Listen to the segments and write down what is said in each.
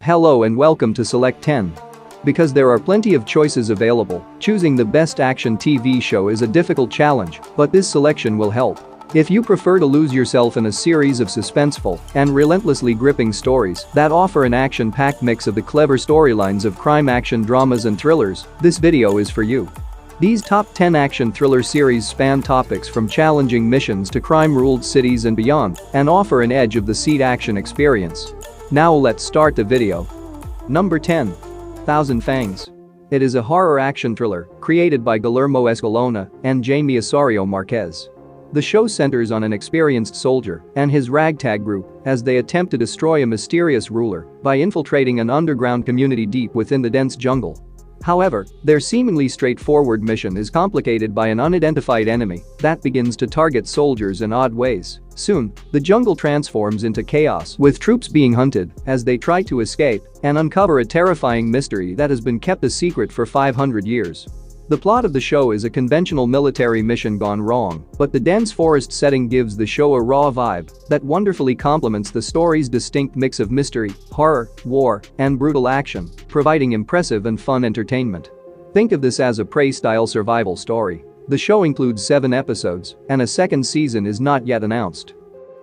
Hello and welcome to Select 10. Because there are plenty of choices available, choosing the best action TV show is a difficult challenge, but this selection will help. If you prefer to lose yourself in a series of suspenseful and relentlessly gripping stories that offer an action-packed mix of the clever storylines of crime action dramas and thrillers, this video is for you. These top 10 action thriller series span topics from challenging missions to crime-ruled cities and beyond, and offer an edge-of-the-seat action experience. Now let's start the video. Number 10. Thousand Fangs. It is a horror action thriller created by Guillermo Escalona and Jaime Osorio Marquez. The show centers on an experienced soldier and his ragtag group as they attempt to destroy a mysterious ruler by infiltrating an underground community deep within the dense jungle. However, their seemingly straightforward mission is complicated by an unidentified enemy that begins to target soldiers in odd ways. Soon, the jungle transforms into chaos with troops being hunted as they try to escape and uncover a terrifying mystery that has been kept a secret for 500 years. The plot of the show is a conventional military mission gone wrong, but the dense forest setting gives the show a raw vibe that wonderfully complements the story's distinct mix of mystery, horror, war, and brutal action, providing impressive and fun entertainment. Think of this as a Prey-style survival story. The show includes 7 episodes, and a second season is not yet announced.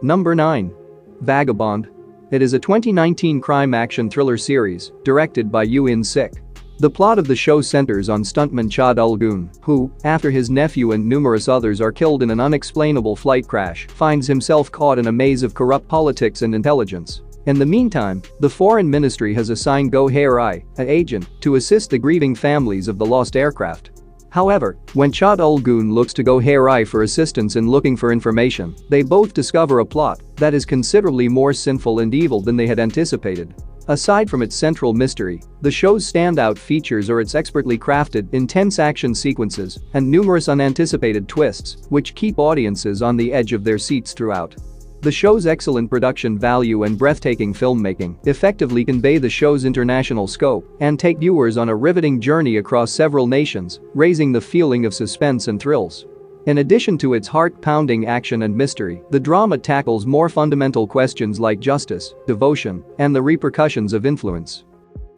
Number 9. Vagabond. It is a 2019 crime action thriller series directed by Yu In-sik. The plot of the show centers on stuntman Cha Dul-gun, who, after his nephew and numerous others are killed in an unexplainable flight crash, finds himself caught in a maze of corrupt politics and intelligence. In the meantime, the foreign ministry has assigned Go Hae-rai, an agent, to assist the grieving families of the lost aircraft. However, when Cha Dul-gun looks to Go Hae-rai for assistance in looking for information, they both discover a plot that is considerably more sinful and evil than they had anticipated. Aside from its central mystery, the show's standout features are its expertly crafted, intense action sequences and numerous unanticipated twists, which keep audiences on the edge of their seats throughout. The show's excellent production value and breathtaking filmmaking effectively convey the show's international scope and take viewers on a riveting journey across several nations, raising the feeling of suspense and thrills. In addition to its heart-pounding action and mystery, the drama tackles more fundamental questions like justice, devotion, and the repercussions of influence.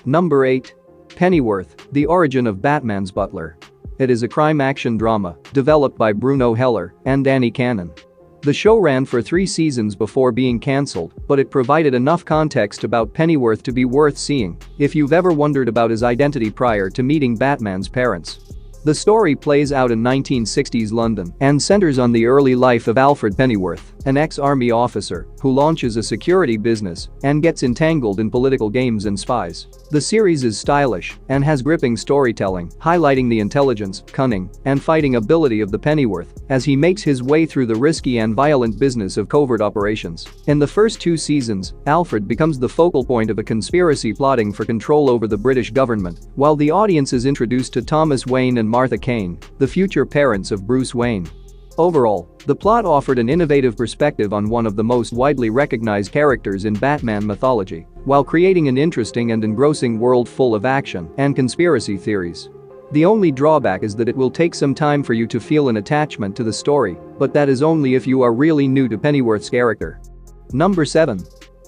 Number 8. Pennyworth, the origin of Batman's butler. It is a crime action drama developed by Bruno Heller and Danny Cannon. The show ran for 3 seasons before being cancelled, but it provided enough context about Pennyworth to be worth seeing if you've ever wondered about his identity prior to meeting Batman's parents. The story plays out in 1960s London and centers on the early life of Alfred Pennyworth, an ex-army officer who launches a security business and gets entangled in political games and spies. The series is stylish and has gripping storytelling, highlighting the intelligence, cunning, and fighting ability of the Pennyworth as he makes his way through the risky and violent business of covert operations. In the first 2 seasons, Alfred becomes the focal point of a conspiracy plotting for control over the British government, while the audience is introduced to Thomas Wayne and Martha Kane, the future parents of Bruce Wayne. Overall, the plot offered an innovative perspective on one of the most widely recognized characters in Batman mythology, while creating an interesting and engrossing world full of action and conspiracy theories. The only drawback is that it will take some time for you to feel an attachment to the story, but that is only if you are really new to Pennyworth's character. Number 7.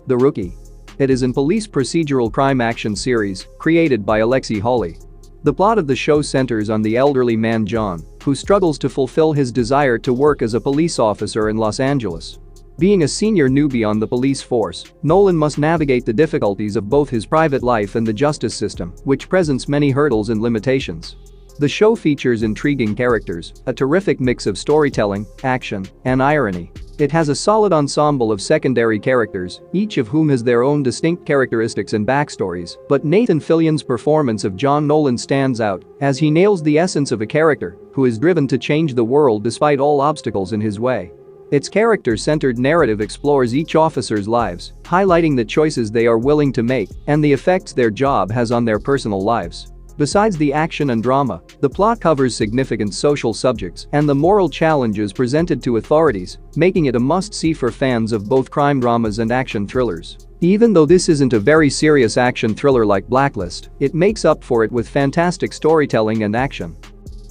The Rookie. It is a police procedural crime action series created by Alexi Hawley. The plot of the show centers on the elderly man John, who struggles to fulfill his desire to work as a police officer in Los Angeles. Being a senior newbie on the police force, Nolan must navigate the difficulties of both his private life and the justice system, which presents many hurdles and limitations. The show features intriguing characters, a terrific mix of storytelling, action, and irony. It has a solid ensemble of secondary characters, each of whom has their own distinct characteristics and backstories, but Nathan Fillion's performance of John Nolan stands out as he nails the essence of a character who is driven to change the world despite all obstacles in his way. Its character-centered narrative explores each officer's lives, highlighting the choices they are willing to make and the effects their job has on their personal lives. Besides the action and drama, the plot covers significant social subjects and the moral challenges presented to authorities, making it a must-see for fans of both crime dramas and action thrillers. Even though this isn't a very serious action thriller like Blacklist, it makes up for it with fantastic storytelling and action.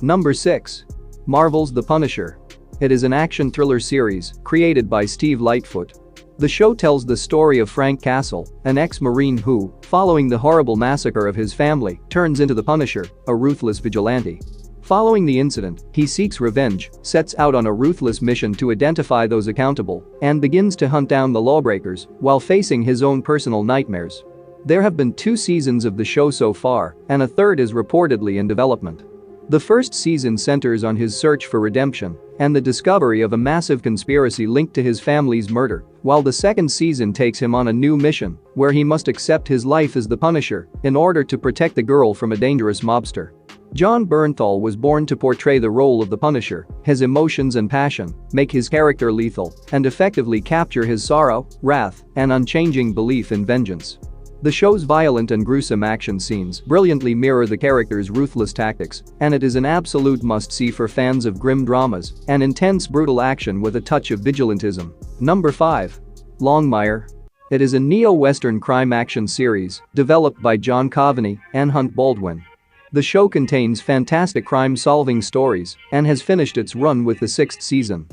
Number 6. Marvel's The Punisher. It is an action thriller series created by Steve Lightfoot. The show tells the story of Frank Castle, an ex-Marine who, following the horrible massacre of his family, turns into the Punisher, a ruthless vigilante. Following the incident, he seeks revenge, sets out on a ruthless mission to identify those accountable, and begins to hunt down the lawbreakers while facing his own personal nightmares. There have been 2 seasons of the show so far, and a third is reportedly in development. The first season centers on his search for redemption and the discovery of a massive conspiracy linked to his family's murder, while the second season takes him on a new mission where he must accept his life as the Punisher in order to protect the girl from a dangerous mobster. Jon Bernthal was born to portray the role of the Punisher. His emotions and passion make his character lethal and effectively capture his sorrow, wrath, and unchanging belief in vengeance. The show's violent and gruesome action scenes brilliantly mirror the character's ruthless tactics, and it is an absolute must-see for fans of grim dramas and intense brutal action with a touch of vigilantism. Number 5. Longmire. It is a neo-Western crime action series developed by John Coveney and Hunt Baldwin. The show contains fantastic crime-solving stories and has finished its run with the 6th season.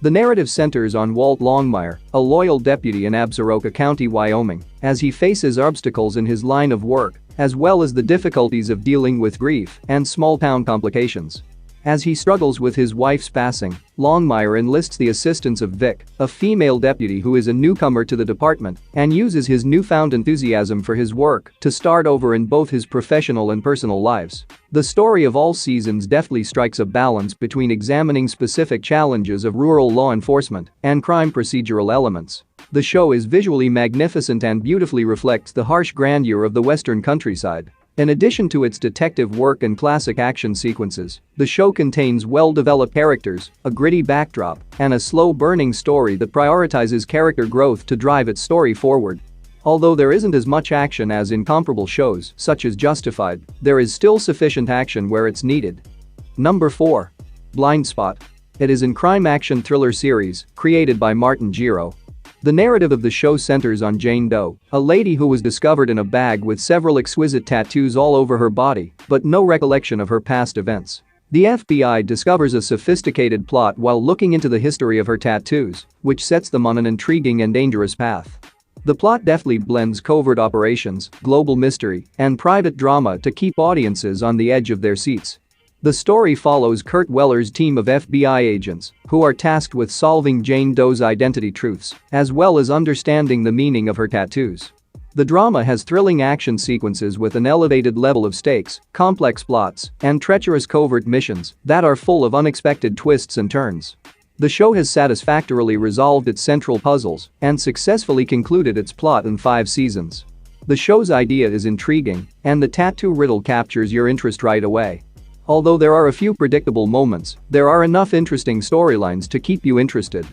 The narrative centers on Walt Longmire, a loyal deputy in Absaroka County, Wyoming, as he faces obstacles in his line of work, as well as the difficulties of dealing with grief and small-town complications. As he struggles with his wife's passing, Longmire enlists the assistance of Vic, a female deputy who is a newcomer to the department, and uses his newfound enthusiasm for his work to start over in both his professional and personal lives. The story of all seasons deftly strikes a balance between examining specific challenges of rural law enforcement and crime procedural elements. The show is visually magnificent and beautifully reflects the harsh grandeur of the western countryside. In addition to its detective work and classic action sequences, the show contains well-developed characters, a gritty backdrop, and a slow-burning story that prioritizes character growth to drive its story forward. Although there isn't as much action as in comparable shows, such as Justified, there is still sufficient action where it's needed. Number 4. Blindspot. It is a crime action thriller series created by Martin Gero. The narrative of the show centers on Jane Doe, a lady who was discovered in a bag with several exquisite tattoos all over her body, but no recollection of her past events. The FBI discovers a sophisticated plot while looking into the history of her tattoos, which sets them on an intriguing and dangerous path. The plot deftly blends covert operations, global mystery, and private drama to keep audiences on the edge of their seats. The story follows Kurt Weller's team of FBI agents who are tasked with solving Jane Doe's identity truths, as well as understanding the meaning of her tattoos. The drama has thrilling action sequences with an elevated level of stakes, complex plots, and treacherous covert missions that are full of unexpected twists and turns. The show has satisfactorily resolved its central puzzles and successfully concluded its plot in 5 seasons. The show's idea is intriguing, and the tattoo riddle captures your interest right away. Although there are a few predictable moments, there are enough interesting storylines to keep you interested.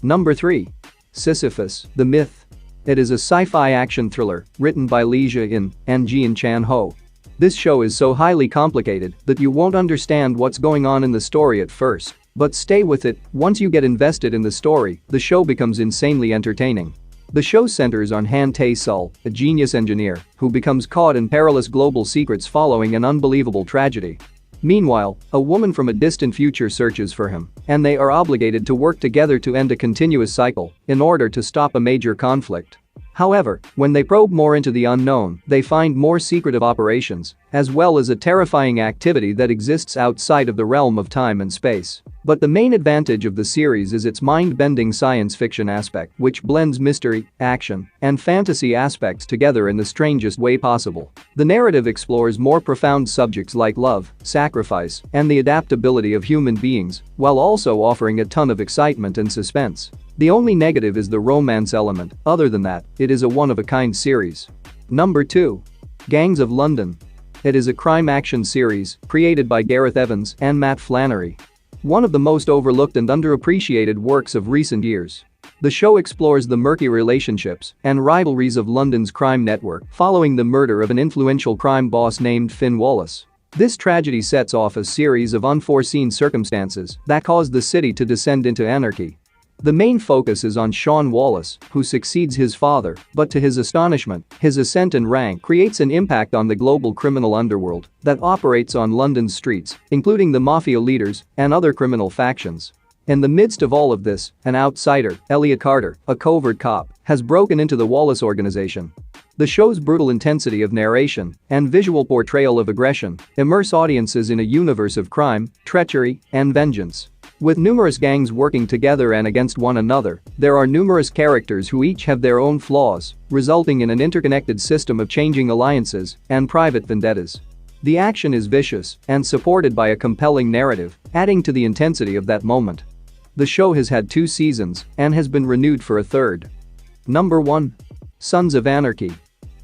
Number 3. Sisyphus, the Myth. It is a sci-fi action thriller written by Lee Jia-in and Jian Chan-ho. This show is so highly complicated that you won't understand what's going on in the story at first, but stay with it. Once you get invested in the story, the show becomes insanely entertaining. The show centers on Han Tae-sul, a genius engineer who becomes caught in perilous global secrets following an unbelievable tragedy. Meanwhile, a woman from a distant future searches for him, and they are obligated to work together to end a continuous cycle in order to stop a major conflict. However, when they probe more into the unknown, they find more secretive operations, as well as a terrifying activity that exists outside of the realm of time and space. But the main advantage of the series is its mind-bending science fiction aspect, which blends mystery, action, and fantasy aspects together in the strangest way possible. The narrative explores more profound subjects like love, sacrifice, and the adaptability of human beings, while also offering a ton of excitement and suspense. The only negative is the romance element. Other than that, it is a one-of-a-kind series. Number 2. Gangs of London. It is a crime action series created by Gareth Evans and Matt Flannery. One of the most overlooked and underappreciated works of recent years. The show explores the murky relationships and rivalries of London's crime network following the murder of an influential crime boss named Finn Wallace. This tragedy sets off a series of unforeseen circumstances that cause the city to descend into anarchy. The main focus is on Sean Wallace, who succeeds his father, but to his astonishment, his ascent in rank creates an impact on the global criminal underworld that operates on London's streets, including the mafia leaders and other criminal factions. In the midst of all of this, an outsider, Elliot Carter, a covert cop, has broken into the Wallace organization. The show's brutal intensity of narration and visual portrayal of aggression immerse audiences in a universe of crime, treachery, and vengeance. With numerous gangs working together and against one another, there are numerous characters who each have their own flaws, resulting in an interconnected system of changing alliances and private vendettas. The action is vicious and supported by a compelling narrative, adding to the intensity of that moment. The show has had 2 seasons and has been renewed for a 3rd. Number 1. Sons of Anarchy.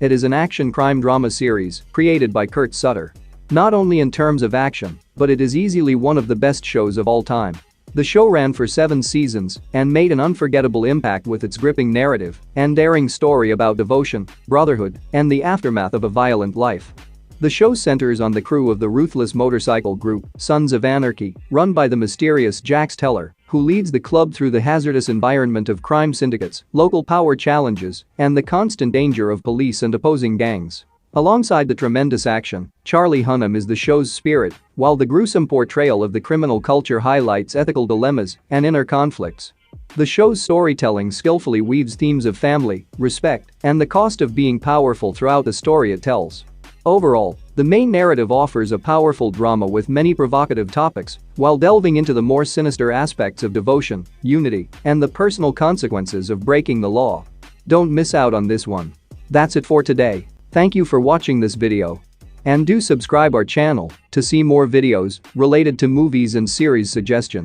It is an action crime drama series created by Kurt Sutter. Not only in terms of action, but it is easily one of the best shows of all time. The show ran for 7 seasons and made an unforgettable impact with its gripping narrative and daring story about devotion, brotherhood, and the aftermath of a violent life. The show centers on the crew of the ruthless motorcycle group, Sons of Anarchy, run by the mysterious Jax Teller, who leads the club through the hazardous environment of crime syndicates, local power challenges, and the constant danger of police and opposing gangs. Alongside the tremendous action, Charlie Hunnam is the show's spirit, while the gruesome portrayal of the criminal culture highlights ethical dilemmas and inner conflicts. The show's storytelling skillfully weaves themes of family, respect, and the cost of being powerful throughout the story it tells. Overall, the main narrative offers a powerful drama with many provocative topics, while delving into the more sinister aspects of devotion, unity, and the personal consequences of breaking the law. Don't miss out on this one. That's it for today. Thank you for watching this video. And do subscribe our channel to see more videos related to movies and series suggestions.